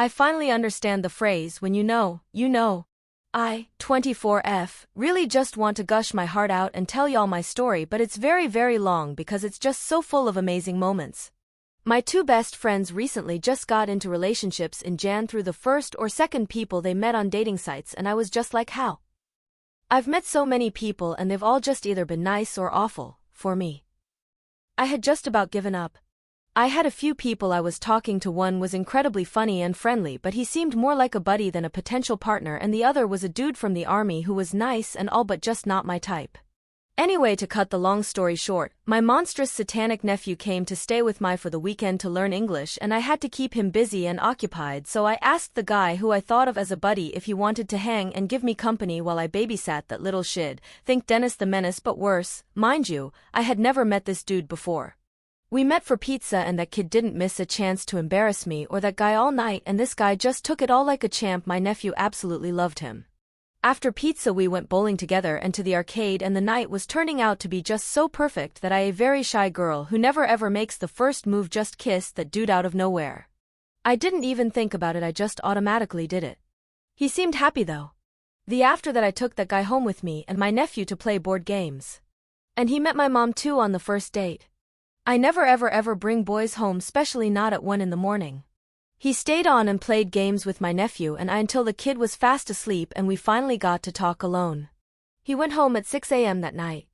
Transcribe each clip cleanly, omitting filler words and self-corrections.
I finally understand the phrase, when you know, you know. I, 24F, really just want to gush my heart out and tell y'all my story, but it's very, very long because it's just so full of amazing moments. My two best friends recently just got into relationships in Jan through the first or second people they met on dating sites, and I was just like, how? I've met so many people and they've all just either been nice or awful, for me. I had just about given up. I had a few people I was talking to. One was incredibly funny and friendly, but he seemed more like a buddy than a potential partner, and the other was a dude from the army who was nice and all but just not my type. Anyway, to cut the long story short, my monstrous satanic nephew came to stay with me for the weekend to learn English, and I had to keep him busy and occupied, so I asked the guy who I thought of as a buddy if he wanted to hang and give me company while I babysat that little shit. Think Dennis the Menace but worse. Mind you, I had never met this dude before. We met for pizza and that kid didn't miss a chance to embarrass me or that guy all night, and this guy just took it all like a champ. My nephew absolutely loved him. After pizza we went bowling together and to the arcade, and the night was turning out to be just so perfect that I, a very shy girl who never ever makes the first move, just kissed that dude out of nowhere. I didn't even think about it, I just automatically did it. He seemed happy though. The after that I took that guy home with me and my nephew to play board games. And he met my mom too on the first date. I never ever bring boys home, especially not at 1 in the morning. He stayed on and played games with my nephew and I until the kid was fast asleep and we finally got to talk alone. He went home at 6 a.m. that night.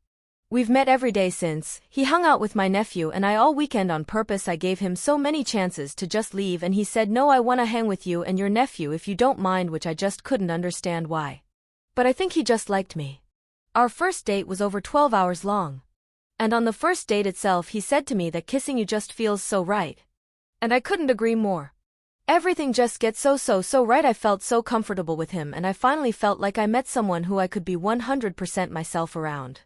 We've met every day since. He hung out with my nephew and I all weekend on purpose. I gave him so many chances to just leave and he said, no, I wanna hang with you and your nephew if you don't mind, which I just couldn't understand why. But I think he just liked me. Our first date was over 12 hours long. And on the first date itself he said to me that kissing you just feels so right. And I couldn't agree more. Everything just gets so right. I felt so comfortable with him and I finally felt like I met someone who I could be 100% myself around.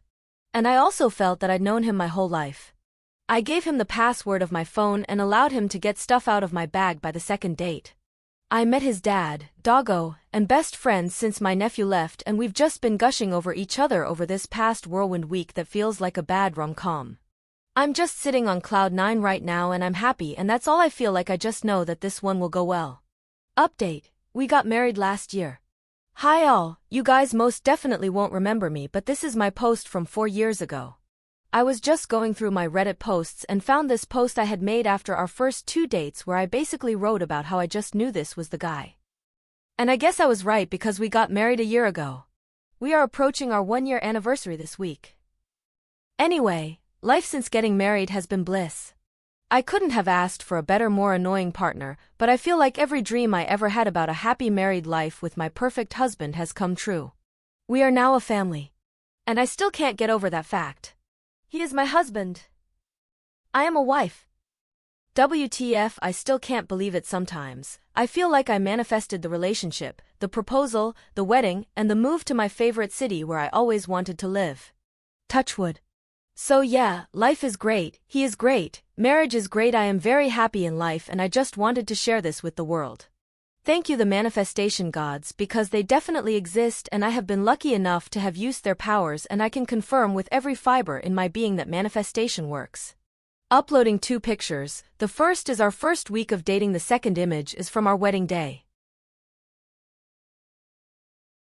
And I also felt that I'd known him my whole life. I gave him the password of my phone and allowed him to get stuff out of my bag by the second date. I met his dad, doggo, and best friends since my nephew left, and we've just been gushing over each other over this past whirlwind week that feels like a bad rom-com. I'm just sitting on cloud 9 right now and I'm happy, and that's all I feel like. I just know that this one will go well. Update: we got married last year. Hi all, you guys most definitely won't remember me, but this is my post from 4 years ago. I was just going through my Reddit posts and found this post I had made after our first 2 dates where I basically wrote about how I just knew this was the guy. And I guess I was right because we got married a year ago. We are approaching our 1-year anniversary this week. Anyway, life since getting married has been bliss. I couldn't have asked for a better, more annoying partner, but I feel like every dream I ever had about a happy married life with my perfect husband has come true. We are now a family. And I still can't get over that fact. He is my husband. I am a wife. WTF, I still can't believe it sometimes. I feel like I manifested the relationship, the proposal, the wedding, and the move to my favorite city where I always wanted to live. Touch wood. So yeah, life is great, he is great, marriage is great, I am very happy in life, and I just wanted to share this with the world. Thank you the manifestation gods, because they definitely exist and I have been lucky enough to have used their powers, and I can confirm with every fiber in my being that manifestation works. Uploading 2 pictures. The first is our first week of dating, the second image is from our wedding day.